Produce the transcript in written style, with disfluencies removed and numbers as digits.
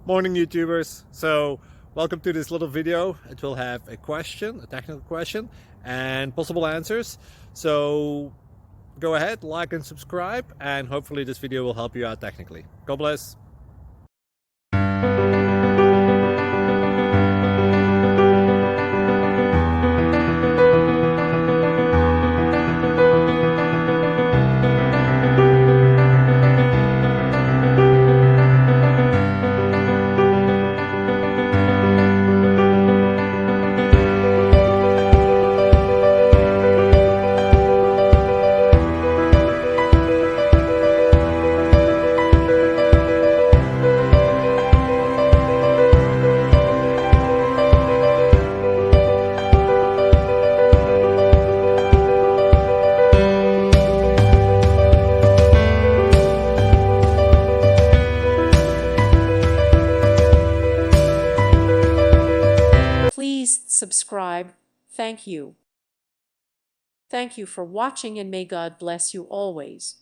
Morning YouTubers. So welcome to this little video. It will have a question, a technical question, and possible answers. So go ahead, like and subscribe, and hopefully this video will help you out technically. God bless. Please subscribe. Thank you. Thank you for watching, and may God bless you always.